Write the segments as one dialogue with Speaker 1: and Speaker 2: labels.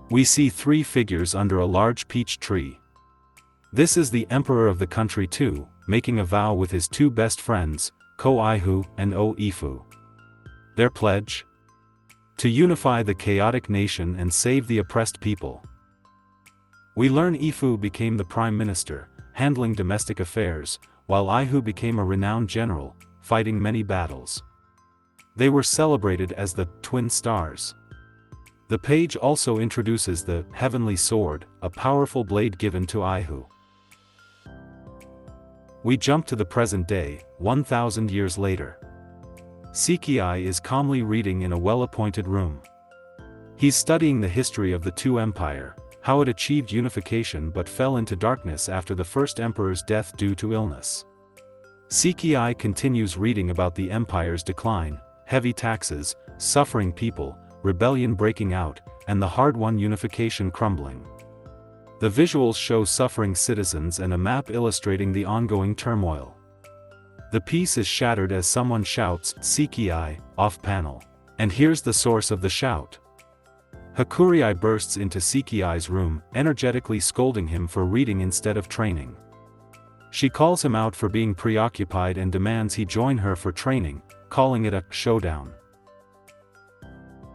Speaker 1: We see three figures under a large peach tree. This is the emperor of the country too, making a vow with his two best friends, Ko-Ihu and O-Ifu. Their pledge? To unify the chaotic nation and save the oppressed people. We learn Ifu became the prime minister, handling domestic affairs, while Ihu became a renowned general, fighting many battles. They were celebrated as the twin stars. The page also introduces the heavenly sword, a powerful blade given to Ihu. We jump to the present day, 1,000 years later. Seiki is calmly reading in a well-appointed room. He's studying the history of the two empire, how it achieved unification but fell into darkness after the first emperor's death due to illness. Seiki continues reading about the empire's decline, heavy taxes, suffering people, rebellion breaking out, and the hard-won unification crumbling. The visuals show suffering citizens and a map illustrating the ongoing turmoil. The piece is shattered as someone shouts, "Seiki," off-panel. And here's the source of the shout. Hakurai bursts into Seiki's room, energetically scolding him for reading instead of training. She calls him out for being preoccupied and demands he join her for training, calling it a showdown.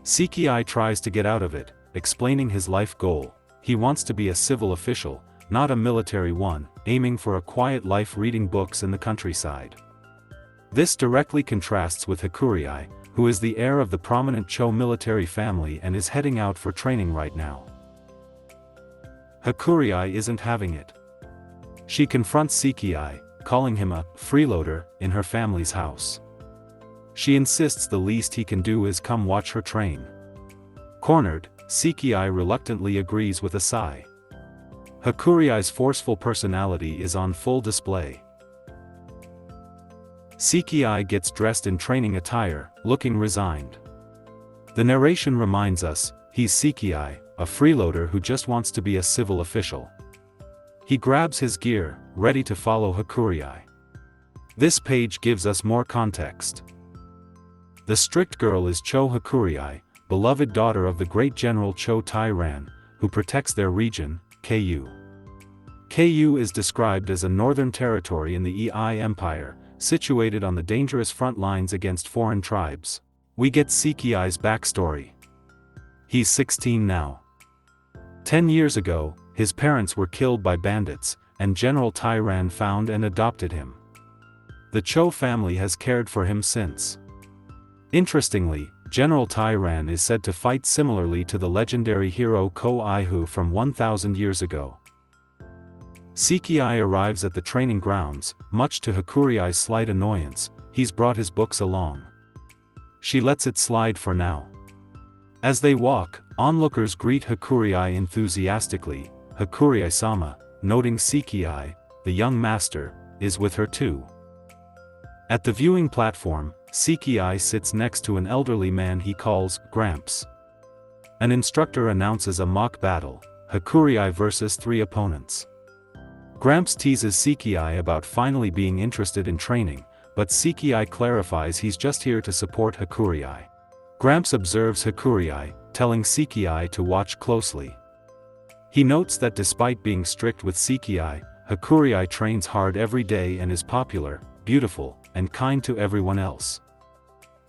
Speaker 1: Seiki tries to get out of it, explaining his life goal. He wants to be a civil official, not a military one, aiming for a quiet life reading books in the countryside. This directly contrasts with Hakurai, who is the heir of the prominent Cho military family and is heading out for training right now. Hakurai isn't having it. She confronts Seiki, calling him a freeloader in her family's house. She insists the least he can do is come watch her train. Cornered, Seiki reluctantly agrees with a sigh. Hakurai's forceful personality is on full display. Seiki gets dressed in training attire, looking resigned. The narration reminds us, he's Seiki, a freeloader who just wants to be a civil official. He grabs his gear, ready to follow Hakurai. This page gives us more context. The strict girl is Cho Hakurai, beloved daughter of the great general Cho Tai-ran, who protects their region, Ku. Ku is described as a northern territory in the Ei Empire, situated on the dangerous front lines against foreign tribes. We get Seiki's backstory. He's 16 now. 10 years ago, his parents were killed by bandits, and General Tai-ran found and adopted him. The Cho family has cared for him since. Interestingly, General Tai-ran is said to fight similarly to the legendary hero Ko-Ihu from 1,000 years ago. Seiki arrives at the training grounds, much to Hakurai's slight annoyance. He's brought his books along. She lets it slide for now. As they walk, onlookers greet Hakurai enthusiastically. Hakurai-sama, noting Seiki, the young master, is with her too. At the viewing platform, Seiki sits next to an elderly man he calls Gramps. An instructor announces a mock battle, Hakurai versus 3 opponents. Gramps teases Seiki about finally being interested in training, but Seiki clarifies he's just here to support Hakurai. Gramps observes Hakurai, telling Seiki to watch closely. He notes that despite being strict with Seiki, Hakurai trains hard every day and is popular, beautiful, and kind to everyone else.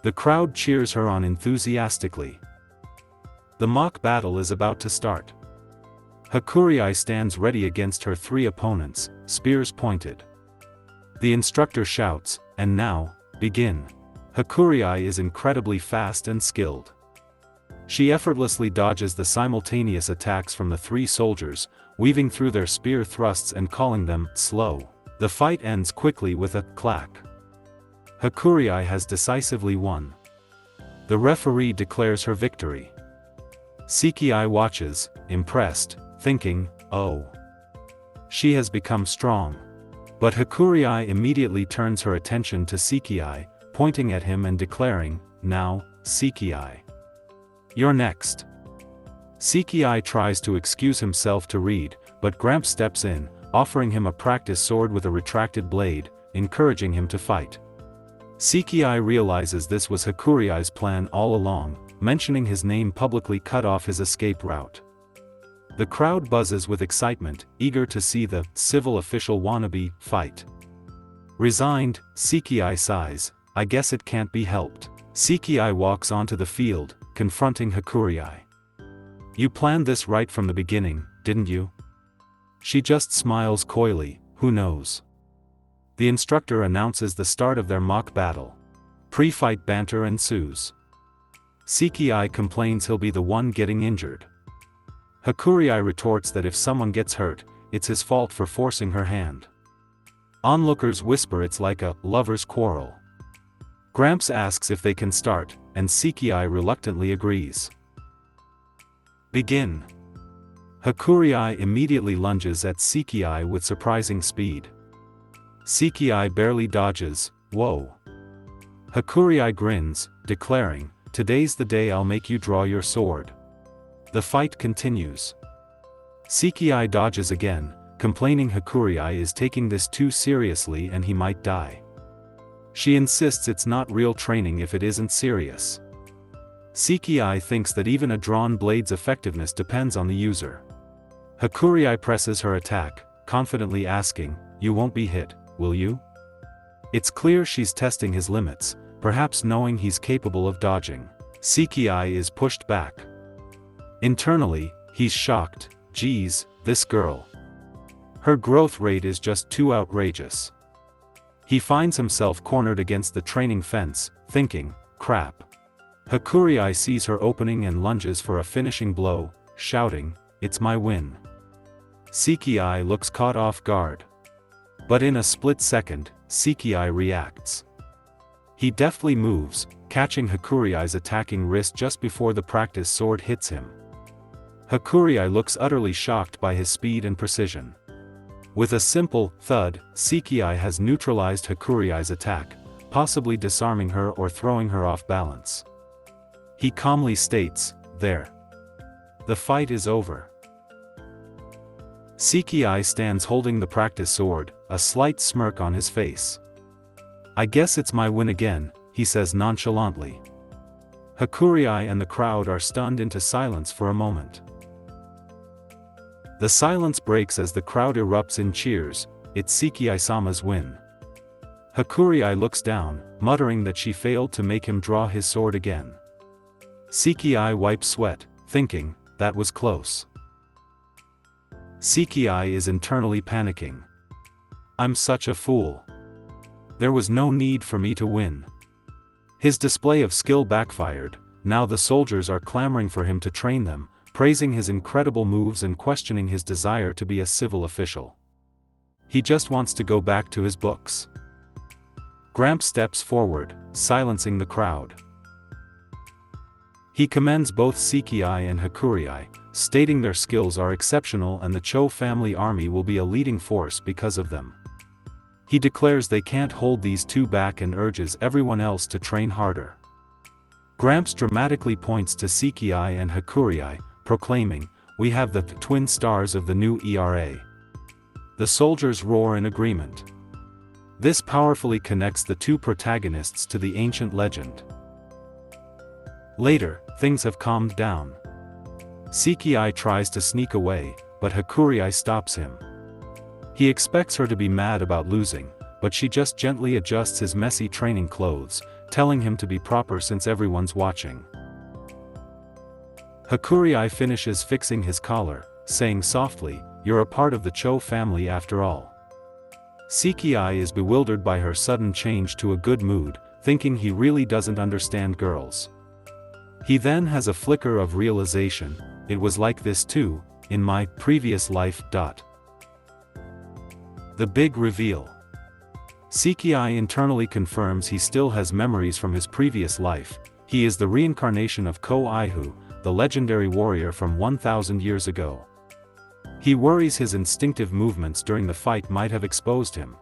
Speaker 1: The crowd cheers her on enthusiastically. The mock battle is about to start. Hakurai stands ready against her 3 opponents, spears pointed. The instructor shouts, "And now, begin." Hakurai is incredibly fast and skilled. She effortlessly dodges the simultaneous attacks from the 3 soldiers, weaving through their spear thrusts and calling them slow. The fight ends quickly with a clack. Hakurai has decisively won. The referee declares her victory. Seiki watches, impressed, thinking, "Oh, she has become strong." But Hakurai immediately turns her attention to Seiki, pointing at him and declaring, "Now, Seiki, you're next." Seiki tries to excuse himself to read, but Gramps steps in, offering him a practice sword with a retracted blade, encouraging him to fight. Seiki realizes this was Hakurai's plan all along, mentioning his name publicly cut off his escape route. The crowd buzzes with excitement, eager to see the civil official wannabe fight. Resigned, Seiki sighs, I guess it can't be helped. Seiki walks onto the field, confronting Hakurai. You planned this right from the beginning, didn't you? She just smiles coyly, who knows? The instructor announces the start of their mock battle. Pre-fight banter ensues. Seiki complains he'll be the one getting injured. Hakurai retorts that if someone gets hurt, it's his fault for forcing her hand. Onlookers whisper it's like a lover's quarrel. Gramps asks if they can start, and Seiki reluctantly agrees. Begin. Hakurai immediately lunges at Seiki with surprising speed. Seiki barely dodges, whoa. Hakurai grins, declaring, today's the day I'll make you draw your sword. The fight continues. Seiki dodges again, complaining Hakurai is taking this too seriously and he might die. She insists it's not real training if it isn't serious. Seiki thinks that even a drawn blade's effectiveness depends on the user. Hakurai presses her attack, confidently asking, you won't be hit, will you? It's clear she's testing his limits, perhaps knowing he's capable of dodging. Seiki is pushed back. Internally, he's shocked, geez, this girl. Her growth rate is just too outrageous. He finds himself cornered against the training fence, thinking, crap. Hakurai sees her opening and lunges for a finishing blow, shouting, it's my win. Seiki looks caught off guard. But in a split second, Seiki reacts. He deftly moves, catching Hakurai's attacking wrist just before the practice sword hits him. Hakurai looks utterly shocked by his speed and precision. With a simple thud, Seiki has neutralized Hakurai's attack, possibly disarming her or throwing her off balance. He calmly states, there. The fight is over. Seiki stands holding the practice sword, a slight smirk on his face. I guess it's my win again, he says nonchalantly. Hakurai and the crowd are stunned into silence for a moment. The silence breaks as the crowd erupts in cheers, it's Seiki-sama's win. Hakurai looks down, muttering that she failed to make him draw his sword again. Seiki wipes sweat, thinking, that was close. Seiki is internally panicking. I'm such a fool. There was no need for me to win. His display of skill backfired, now the soldiers are clamoring for him to train them, praising his incredible moves and questioning his desire to be a civil official. He just wants to go back to his books. Gramps steps forward, silencing the crowd. He commends both Seiki and Hakurai, stating their skills are exceptional and the Cho family army will be a leading force because of them. He declares they can't hold these two back and urges everyone else to train harder. Gramps dramatically points to Seiki and Hakurai, proclaiming, we have the twin stars of the new era. The soldiers roar in agreement. This powerfully connects the two protagonists to the ancient legend. Later, things have calmed down. Seiki tries to sneak away, but Hakurai stops him. He expects her to be mad about losing, but she just gently adjusts his messy training clothes, telling him to be proper since everyone's watching. Hakurai finishes fixing his collar, saying softly, you're a part of the Cho family after all. Seiki is bewildered by her sudden change to a good mood, thinking he really doesn't understand girls. He then has a flicker of realization, it was like this too, in my previous life. The big reveal. Seiki internally confirms he still has memories from his previous life, he is the reincarnation of Kawaiihu, the legendary warrior from 1,000 years ago. He worries his instinctive movements during the fight might have exposed him.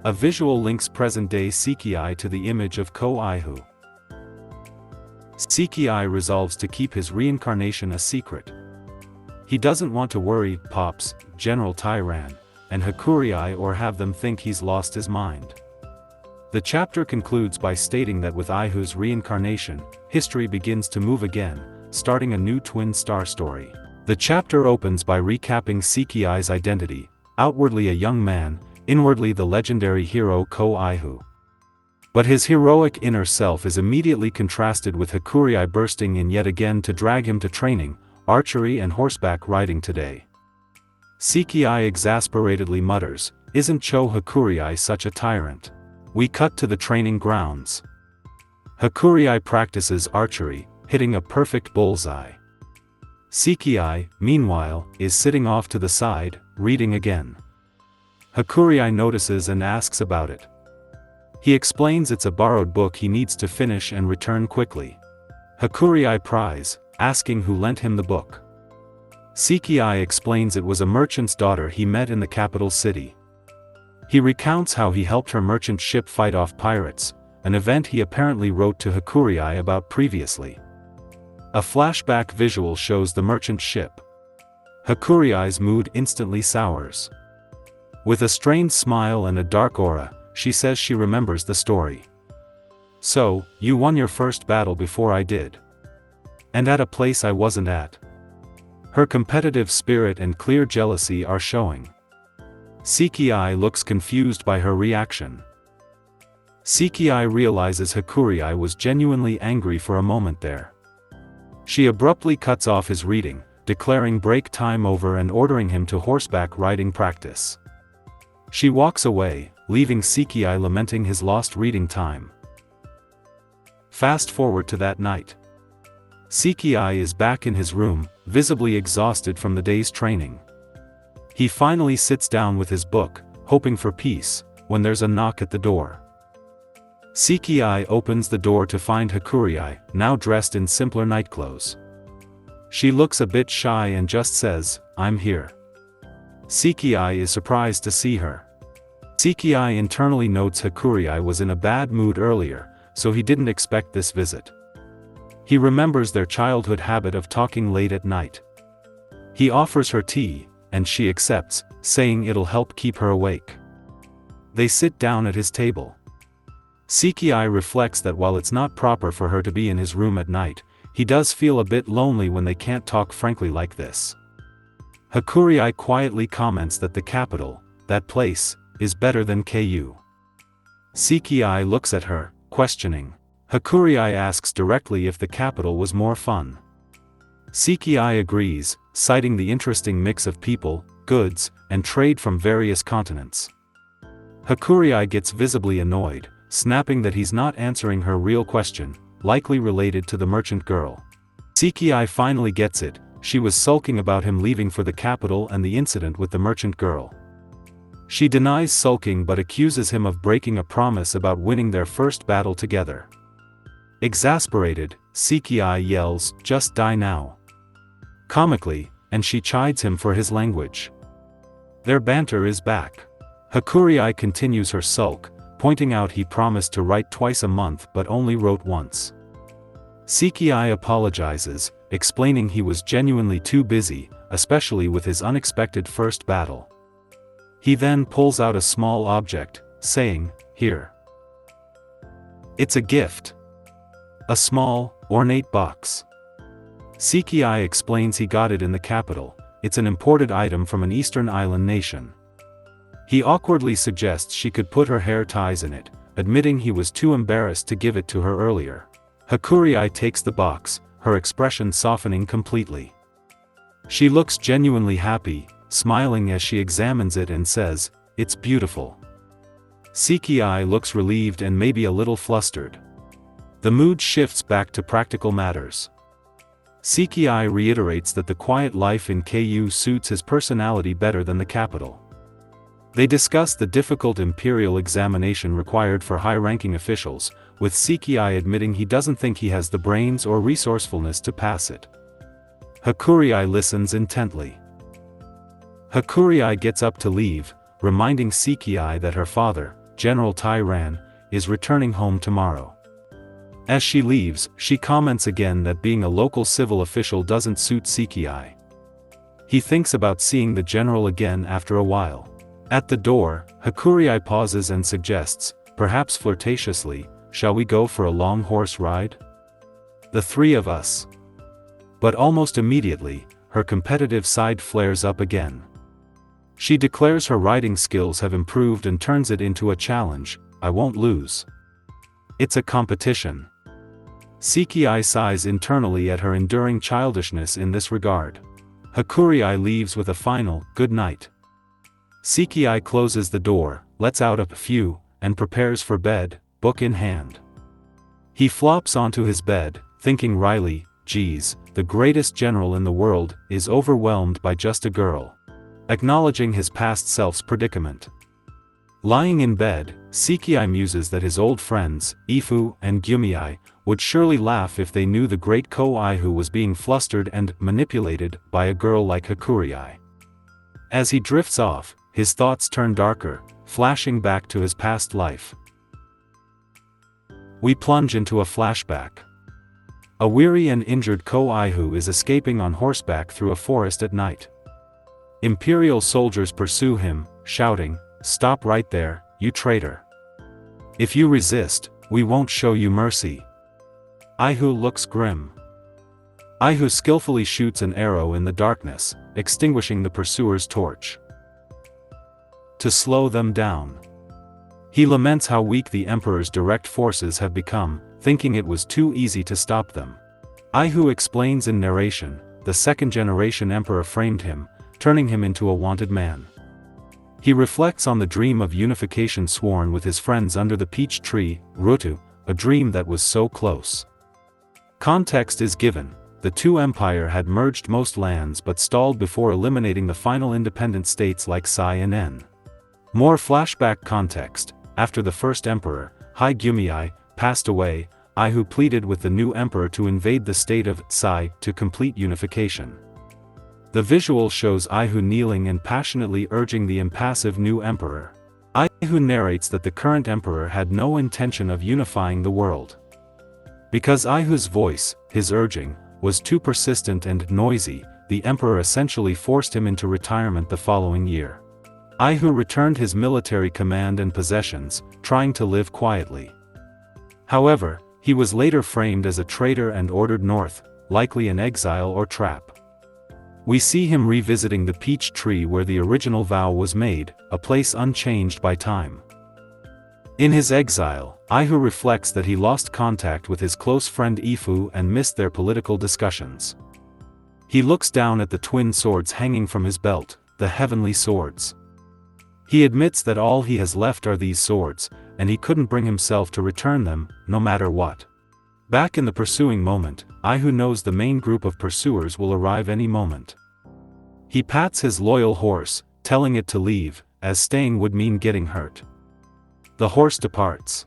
Speaker 1: A visual links present-day Seiki to the image of Kawaiihu. Seiki resolves to keep his reincarnation a secret. He doesn't want to worry Pops, General Tyran, and Hakurai or have them think he's lost his mind. The chapter concludes by stating that with Aihu's reincarnation, history begins to move again, starting a new twin star story. The chapter opens by recapping Sekiai's identity, outwardly a young man, inwardly the legendary hero KawaiiKoto. But his heroic inner self is immediately contrasted with Hakurai bursting in yet again to drag him to training, archery and horseback riding today. Sekiai exasperatedly mutters, "Isn't Cho Hakurai such a tyrant?" We cut to the training grounds. Hakurai practices archery, hitting a perfect bullseye. Sekiai, meanwhile, is sitting off to the side, reading again. Hakurai notices and asks about it. He explains it's a borrowed book he needs to finish and return quickly. Hakurai pries, asking who lent him the book. Sekiai explains it was a merchant's daughter he met in the capital city. He recounts how he helped her merchant ship fight off pirates, an event he apparently wrote to Hakurai about previously. A flashback visual shows the merchant ship. Hakurai's mood instantly sours. With a strained smile and a dark aura, she says she remembers the story. "So, you won your first battle before I did. And at a place I wasn't at." Her competitive spirit and clear jealousy are showing. Sekiai looks confused by her reaction. Sekiai realizes Hakurai was genuinely angry for a moment there. She abruptly cuts off his reading, declaring break time over and ordering him to horseback riding practice. She walks away, leaving Sekiai lamenting his lost reading time. Fast forward to that night. Sekiai is back in his room, visibly exhausted from the day's training. He finally sits down with his book, hoping for peace, when there's a knock at the door. Sekiai opens the door to find Hakurai, now dressed in simpler nightclothes. She looks a bit shy and just says, "I'm here." Sekiai is surprised to see her. Sekiai internally notes Hakurai was in a bad mood earlier, so he didn't expect this visit. He remembers their childhood habit of talking late at night. He offers her tea, and she accepts, saying it'll help keep her awake. They sit down at his table. Sekiai reflects that while it's not proper for her to be in his room at night, he does feel a bit lonely when they can't talk frankly like this. Hakurai quietly comments that the capital, that place, is better than KU. Sekiai looks at her, questioning. Hakurai asks directly if the capital was more fun. Sekiai agrees, citing the interesting mix of people, goods, and trade from various continents. Hakurai gets visibly annoyed, snapping that he's not answering her real question, likely related to the merchant girl. Sekiai finally gets it, she was sulking about him leaving for the capital and the incident with the merchant girl. She denies sulking but accuses him of breaking a promise about winning their first battle together. Exasperated, Sekiai yells, "Just die now." Comically, and she chides him for his language. Their banter is back. Hakurai continues her sulk, pointing out he promised to write twice a month but only wrote once. Sekiai apologizes, explaining he was genuinely too busy, especially with his unexpected first battle. He then pulls out a small object, saying, "Here." It's a gift. A small, ornate box. Sekiai explains he got it in the capital, it's an imported item from an eastern island nation. He awkwardly suggests she could put her hair ties in it, admitting he was too embarrassed to give it to her earlier. Hakurai takes the box, her expression softening completely. She looks genuinely happy, smiling as she examines it and says, "It's beautiful." Sekiai looks relieved and maybe a little flustered. The mood shifts back to practical matters. Sekiai reiterates that the quiet life in KU suits his personality better than the capital. They discuss the difficult imperial examination required for high-ranking officials, with Sekiai admitting he doesn't think he has the brains or resourcefulness to pass it. Hakurai listens intently. Hakurai gets up to leave, reminding Sekiai that her father, General Tyran, is returning home tomorrow. As she leaves, she comments again that being a local civil official doesn't suit Sekiai. He thinks about seeing the general again after a while. At the door, Hakurai pauses and suggests, perhaps flirtatiously, "Shall we go for a long horse ride? The three of us." But almost immediately, her competitive side flares up again. She declares her writing skills have improved and turns it into a challenge. I won't lose. It's a competition. Seiki sighs internally at her enduring childishness in this regard. Hakurai leaves with a final, good night. Seiki closes the door, lets out a few, and prepares for bed, book in hand. He flops onto his bed, thinking wryly, geez, the greatest general in the world is overwhelmed by just a girl. Acknowledging his past self's predicament. Lying in bed, Seiki muses that his old friends, Ifu and Gyumi, would surely laugh if they knew the great Kawaiihu was being flustered and manipulated by a girl like Hakurai. As he drifts off, his thoughts turn darker, flashing back to his past life. We plunge into a flashback. A weary and injured Kawaiihu is escaping on horseback through a forest at night. Imperial soldiers pursue him, shouting, "Stop right there, you traitor. If you resist, we won't show you mercy." Ihu looks grim. Ihu skillfully shoots an arrow in the darkness, extinguishing the pursuer's torch. To slow them down. He laments how weak the Emperor's direct forces have become, thinking it was too easy to stop them. Ihu explains in narration, the second-generation Emperor framed him, turning him into a wanted man. He reflects on the dream of unification sworn with his friends under the peach tree, Rutu, a dream that was so close. Context is given. The two empires had merged most lands but stalled before eliminating the final independent states like Sai and En. More flashback context. After the first emperor, Gyumi, passed away, Ihu pleaded with the new emperor to invade the state of Sai to complete unification. The visual shows Ihu kneeling and passionately urging the impassive new emperor. Ihu narrates that the current emperor had no intention of unifying the world. Because Ihu's voice, his urging, was too persistent and noisy, the emperor essentially forced him into retirement the following year. Ihu returned his military command and possessions, trying to live quietly. However, he was later framed as a traitor and ordered north, likely in exile or trap. We see him revisiting the peach tree where the original vow was made, a place unchanged by time. In his exile, Ihu reflects that he lost contact with his close friend Ifu and missed their political discussions. He looks down at the twin swords hanging from his belt, the heavenly swords. He admits that all he has left are these swords, and he couldn't bring himself to return them, no matter what. Back in the pursuing moment, Ihu knows the main group of pursuers will arrive any moment. He pats his loyal horse, telling it to leave, as staying would mean getting hurt. The horse departs.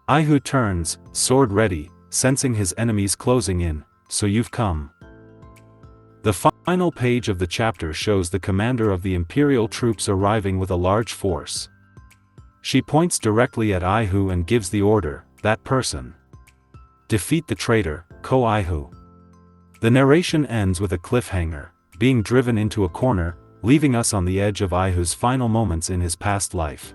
Speaker 1: Ihu turns, sword ready, sensing his enemies closing in. "So you've come." The final page of the chapter shows the commander of the Imperial troops arriving with a large force. She points directly at Ihu and gives the order, "That person. Defeat the traitor, Kawaiihu." The narration ends with a cliffhanger, being driven into a corner, leaving us on the edge of Ihu's final moments in his past life.